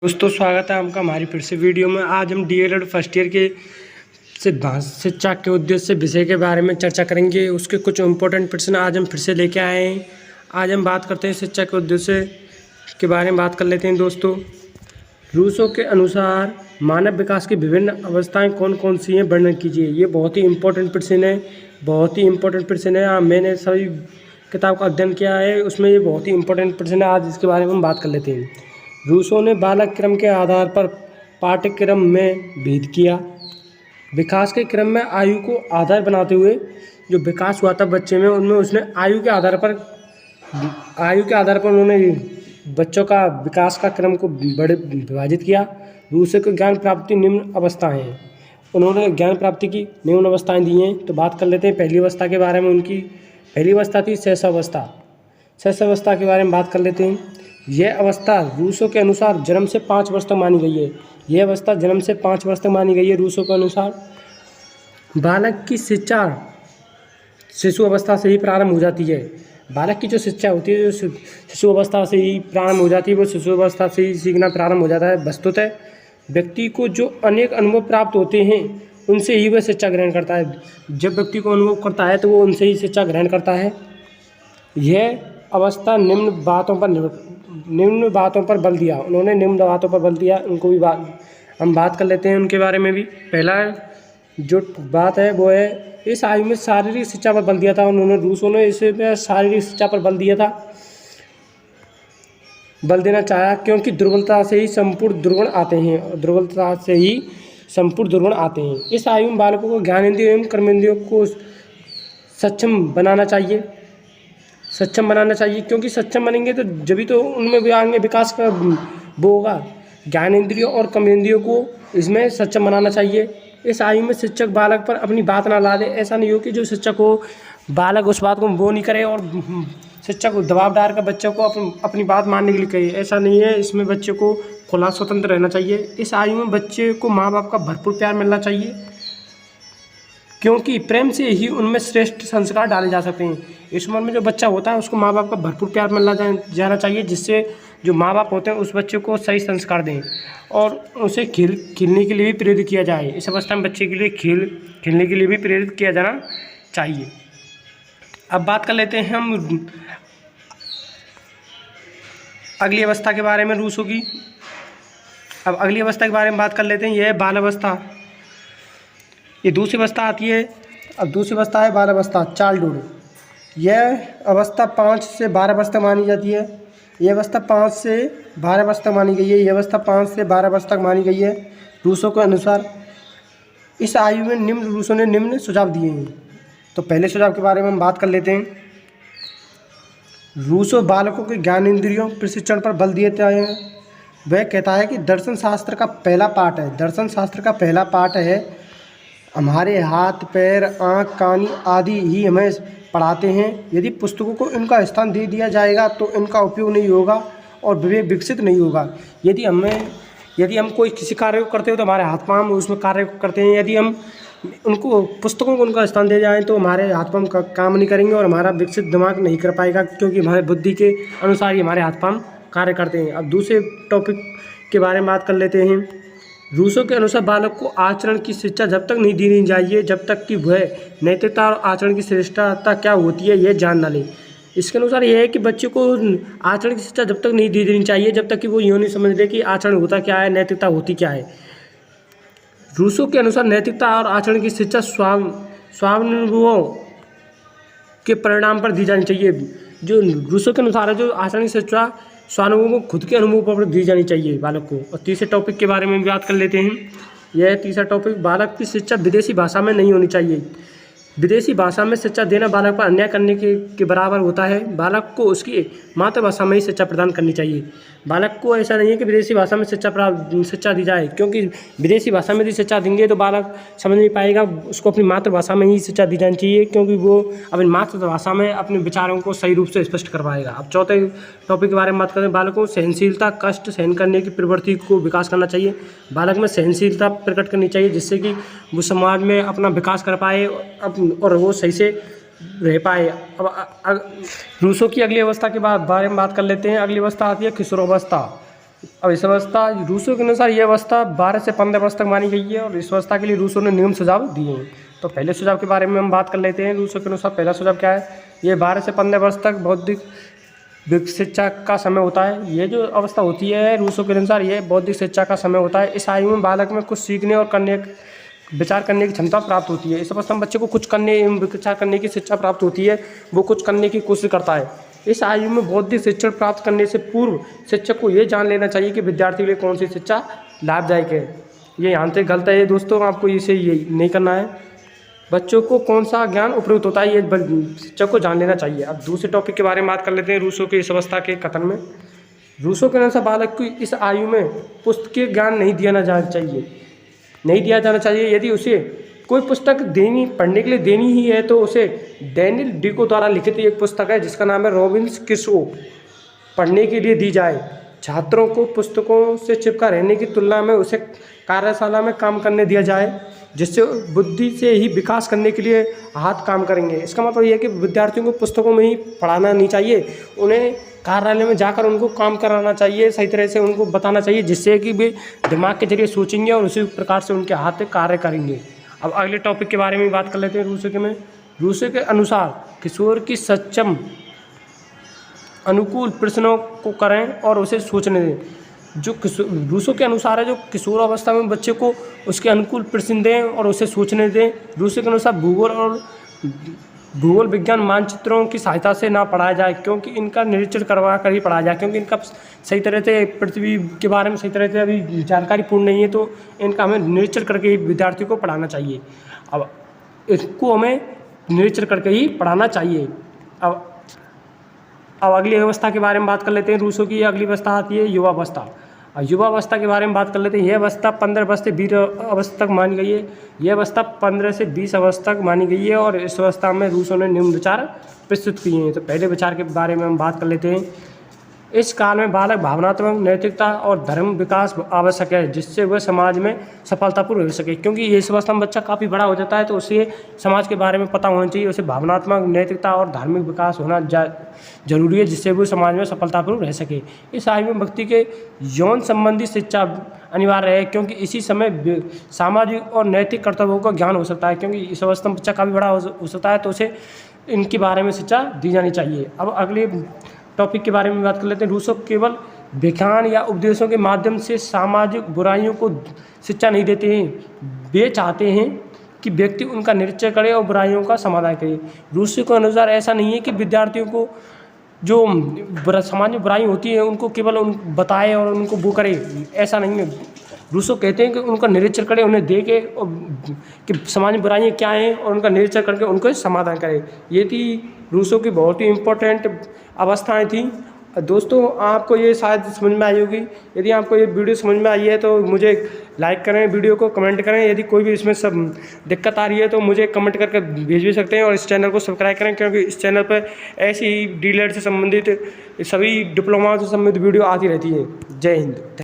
दोस्तों स्वागत है आपका हमारी फिर से वीडियो में। आज हम डीएलएड फर्स्ट ईयर के सिद्धांत शिक्षा के उद्देश्य विषय के बारे में चर्चा करेंगे। उसके कुछ इम्पोर्टेंट प्रश्न आज हम फिर से लेके आए हैं। आज हम बात करते हैं शिक्षा के उद्देश्य के बारे में बात कर लेते हैं। दोस्तों, रूसो के अनुसार मानव विकास की विभिन्न अवस्थाएँ कौन कौन सी हैं, वर्णन कीजिए। ये बहुत ही इम्पोर्टेंट प्रश्न है, बहुत ही इम्पोर्टेंट प्रश्न है। मैंने सभी किताब का अध्ययन किया है, उसमें ये बहुत ही इम्पोर्टेंट प्रश्न है। आज इसके बारे में हम बात कर लेते हैं। रूसो ने बालक क्रम के आधार पर पाठ्यक्रम में भेद किया। विकास के क्रम में आयु को आधार बनाते हुए जो विकास हुआ था बच्चे में, उनमें उसने आयु के आधार पर उन्होंने बच्चों का विकास का क्रम को बड़े विभाजित किया। रूसो को ज्ञान प्राप्ति निम्न अवस्थाएं हैं। उन्होंने ज्ञान प्राप्ति की निम्न अवस्थाएं दी हैं। तो बात कर लेते हैं पहली अवस्था के बारे में। उनकी पहली अवस्था थी शैशवावस्था। शैशवावस्था के बारे में बात कर लेते हैं। यह अवस्था रूसो के अनुसार जन्म से 5 वर्ष तक मानी गई है। यह अवस्था जन्म से 5 वर्ष तक मानी गई है रूसो के अनुसार। बालक की शिक्षा शिशु अवस्था से ही प्रारंभ हो जाती है। बालक की जो शिक्षा होती है, जो शिशु अवस्था से ही प्रारंभ हो जाती है, वो शिशु अवस्था से ही सीखना प्रारंभ हो जाता है। वस्तुतः व्यक्ति को जो अनेक अनुभव प्राप्त होते हैं, उनसे ही वह शिक्षा ग्रहण करता है। जब व्यक्ति को अनुभव करता है तो वो उनसे ही शिक्षा ग्रहण करता है। यह अवस्था निम्न बातों पर बल दिया। उन्होंने निम्न बातों पर बल दिया। उनको भी हम बात कर लेते हैं उनके बारे में भी। पहला जो बात है वो है, इस आयु में शारीरिक शिक्षा पर बल दिया था उन्होंने। रूसो ने इसे शारीरिक शिक्षा पर बल दिया था, बल देना चाहा, क्योंकि दुर्बलता से ही संपूर्ण दुर्गुण आते हैं। दुर्बलता से ही संपूर्ण दुर्गुण आते हैं। इस आयु में बालकों को ज्ञानेंद्रियों एवं कर्मेंद्रियों को सक्षम बनाना चाहिए, क्योंकि सक्षम बनेंगे तो जभी तो उनमें आगे विकास का वो होगा। ज्ञानेंद्रियों और कर्मेंद्रियों को इसमें सक्षम बनाना चाहिए। इस आयु में शिक्षक बालक पर अपनी बात ना ला दे। ऐसा नहीं हो कि जो शिक्षक हो, बालक उस बात को वो नहीं करे और शिक्षक को दबाव डाल कर बच्चों को अपनी बात मानने के लिए कहे। ऐसा नहीं है। इसमें बच्चे को खुला स्वतंत्र रहना चाहिए। इस आयु में बच्चे को माँ बाप का भरपूर प्यार मिलना चाहिए, क्योंकि प्रेम से ही उनमें श्रेष्ठ संस्कार डाले जा सकते हैं। इस उम्र में जो बच्चा होता है उसको माँ बाप का भरपूर प्यार मिलना जाना चाहिए, जिससे जो माँ बाप होते हैं उस बच्चे को सही संस्कार दें और उसे खेलने के लिए भी प्रेरित किया जाए। इस अवस्था में बच्चे के लिए खेलने के लिए भी प्रेरित किया जाना चाहिए। अब बात कर लेते हैं हम अगली अवस्था के बारे में रूसो की। अब अगली अवस्था के बारे में बात कर लेते हैं। यह है बाल अवस्था। ये दूसरी अवस्था आती है। अब दूसरी अवस्था है बाल अवस्था, चाइल्डहुड। यह अवस्था 5 से 12 वर्ष तक मानी जाती है। यह अवस्था 5 से 12 वर्ष तक मानी गई है। यह अवस्था 5 से 12 वर्ष तक मानी गई है रूसो के अनुसार। इस आयु में रूसो ने निम्न सुझाव दिए हैं। तो पहले सुझाव के बारे में हम बात कर लेते हैं। रूसो बालकों के ज्ञानेंद्रियों प्रशिक्षण पर बल देता है। वह कहता है कि दर्शन शास्त्र का पहला पाठ है हमारे हाथ पैर आँख कान आदि ही हमें पढ़ाते हैं। यदि पुस्तकों को इनका स्थान दे दिया जाएगा तो इनका उपयोग नहीं होगा और विवेक विकसित नहीं होगा। यदि हम कोई किसी कार्य को करते हो तो हमारे हाथ पाँव उसमें कार्य करते हैं। यदि हम उनको पुस्तकों को उनका स्थान दे जाएँ तो हमारे हाथ पाँव का काम नहीं करेंगे और हमारा विकसित दिमाग नहीं कर पाएगा, क्योंकि हमारे बुद्धि के अनुसार ही हमारे हाथ पाँव कार्य करते हैं। अब दूसरे टॉपिक के बारे में बात कर लेते हैं। रूसो के अनुसार बालक को आचरण की शिक्षा जब तक नहीं देनी चाहिए जब तक कि वह नैतिकता और आचरण की श्रेष्ठता क्या होती है यह जान ना ले। इसके अनुसार यह है कि बच्चे को आचरण की शिक्षा जब तक नहीं दी देनी चाहिए जब तक कि वो यूँ नहीं समझ ले कि आचरण होता क्या है, नैतिकता होती क्या है। रूसो के अनुसार नैतिकता और आचरण की शिक्षा स्वानुभवों के परिणाम पर दी जानी चाहिए। जो रूसो के अनुसार है, जो आचरण की शिक्षा स्वानुभव को खुद के अनुभव पर दी जानी चाहिए बालक को। और तीसरे टॉपिक के बारे में भी बात कर लेते हैं। यह तीसरा टॉपिक, बालक की शिक्षा विदेशी भाषा में नहीं होनी चाहिए। विदेशी भाषा में शिक्षा देना बालक पर अन्याय करने के बराबर होता है। बालक को उसकी मातृभाषा में ही शिक्षा प्रदान करनी चाहिए। बालक को ऐसा नहीं है कि विदेशी भाषा में शिक्षा दी जाए, क्योंकि विदेशी भाषा में यदि शिक्षा देंगे तो बालक समझ नहीं पाएगा। उसको अपनी मातृभाषा में ही शिक्षा दी जानी चाहिए, क्योंकि वो अपनी मातृभाषा में अपने विचारों को सही रूप से स्पष्ट कर पाएगा। अब चौथे टॉपिक के बारे में बात करें। बालकों को सहनशीलता, कष्ट सहन करने की प्रवृत्ति को विकास करना चाहिए। बालक में सहनशीलता प्रकट करनी चाहिए, जिससे कि वो समाज में अपना विकास कर पाए और वो सही से रह पाए। अब रूसो की अगली अवस्था के बारे में बात कर लेते हैं। अगली अवस्था आती है किशोरावस्था। अब इस अवस्था रूसों के अनुसार यह अवस्था 12 से 15 वर्ष तक मानी गई है और इस अवस्था के लिए रूसों ने नियम सुझाव दिए हैं। तो पहले सुझाव के बारे में हम बात कर लेते हैं। रूसों के अनुसार पहला सुझाव क्या है? ये 12 से 15 वर्ष तक बौद्धिक शिक्षा का समय होता है। ये जो अवस्था होती है रूसों के अनुसार ये बौद्धिक शिक्षा का समय होता है। इस आयु में बालक में कुछ सीखने और विचार करने की क्षमता प्राप्त होती है। इस अवस्था में बच्चे को कुछ करने एवं विचार करने की शिक्षा प्राप्त होती है, वो कुछ करने की कोशिश करता है। इस आयु में बौद्धिक शिक्षण प्राप्त करने से पूर्व शिक्षक को ये जान लेना चाहिए कि विद्यार्थी के लिए कौन सी शिक्षा लाभदायक है। ये यहाँ से गलत है दोस्तों, आपको इसे ये नहीं करना है। बच्चों को कौन सा ज्ञान उपयुक्त होता है ये शिक्षक को जान लेना चाहिए। अब दूसरे टॉपिक के बारे में बात कर लेते हैं। रूसों के इस अवस्था के कथन में रूसों के अनुसार बालक को इस आयु में पुस्तकीय ज्ञान नहीं दिया जाना चाहिए। यदि उसे कोई पुस्तक पढ़ने के लिए देनी ही है तो उसे डैनियल डिको द्वारा लिखित एक पुस्तक है जिसका नाम है रॉबिन्सन क्रूसो पढ़ने के लिए दी जाए। छात्रों को पुस्तकों से चिपका रहने की तुलना में उसे कार्यशाला में काम करने दिया जाए, जिससे बुद्धि से ही विकास करने के लिए हाथ काम करेंगे। इसका मतलब ये है कि विद्यार्थियों को पुस्तकों में ही पढ़ाना नहीं चाहिए, उन्हें कार्यालय में जाकर उनको काम कराना चाहिए, सही तरह से उनको बताना चाहिए, जिससे कि वे दिमाग के जरिए सोचेंगे और उसी प्रकार से उनके हाथ कार्य करेंगे। अब अगले टॉपिक के बारे में बात कर लेते हैं। रूसों के अनुसार किशोर की सक्षम अनुकूल प्रश्नों को करें और उसे सोचने दें। जो रूसों के अनुसार है, जो किशोर अवस्था में बच्चे को उसके अनुकूल प्रश्न दें और उसे सोचने दें। रूसों के अनुसार भूगोल विज्ञान मानचित्रों की सहायता से ना पढ़ाया जाए, क्योंकि इनका निरीक्षण करवा कर ही पढ़ाया जाए, क्योंकि इनका सही तरह से पृथ्वी के बारे में सही तरह से अभी जानकारी पूर्ण नहीं है, तो इनका हमें निरीक्षण करके ही विद्यार्थियों को पढ़ाना चाहिए। अब इसको हमें निरीक्षण करके ही पढ़ाना चाहिए। अब अगली अवस्था के बारे में बात कर लेते हैं। रूसों की अगली अवस्था आती है युवा अवस्था। युवा अवस्था के बारे में बात कर लेते हैं। यह अवस्था 15 वर्ष से 20 अवस्था तक मानी गई है। यह अवस्था 15 से 20 अवस्था तक मानी गई है और इस अवस्था में रूसों ने निम्न विचार प्रस्तुत किए हैं। तो पहले विचार के बारे में हम बात कर लेते हैं। इस काल में बालक भावनात्मक, नैतिकता और धर्म विकास आवश्यक है, जिससे वह समाज में सफलतापूर्ण हो सके। क्योंकि इस अवस्था में बच्चा काफ़ी बड़ा हो जाता है, तो उसे समाज के बारे में पता होना चाहिए, उसे भावनात्मक, नैतिकता और धार्मिक विकास होना जरूरी है, जिससे वो समाज में सफलतापूर्ण रह सके। इस आयु में व्यक्ति के यौन संबंधी शिक्षा अनिवार्य है, क्योंकि इसी समय सामाजिक और नैतिक कर्तव्यों का ज्ञान हो सकता है। क्योंकि इस अवस्था में बच्चा काफ़ी बड़ा हो सकता है, तो उसे इनके बारे में शिक्षा दी जानी चाहिए। अब अगले टॉपिक के बारे में बात कर लेते हैं। रूसो केवल व्याख्यान या उपदेशों के माध्यम से सामाजिक बुराइयों को शिक्षा नहीं देते हैं, वे चाहते हैं कि व्यक्ति उनका निरीक्षण करे और बुराइयों का समाधान करे। रूसो के अनुसार ऐसा नहीं है कि विद्यार्थियों को जो समाज में बुराई होती है उनको केवल बताए और उनको वो करे, ऐसा नहीं है। रूसो कहते हैं कि उनका निरीक्षण करे, उन्हें देखे और कि समाज में बुराइयाँ क्या हैं और उनका निरीक्षण करके उनको समाधान करे। ये थी रूसो की बहुत ही इम्पोर्टेंट अवस्थाएं थी। दोस्तों आपको ये शायद समझ में आई होगी। यदि आपको ये वीडियो समझ में आई है तो मुझे लाइक करें, वीडियो को कमेंट करें। यदि कोई भी इसमें सब दिक्कत आ रही है तो मुझे कमेंट करके भेज भी सकते हैं, और इस चैनल को सब्सक्राइब करें, क्योंकि इस चैनल पर ऐसी ही डीलर से संबंधित सभी डिप्लोमा से संबंधित वीडियो आती रहती हैं। जय हिंद।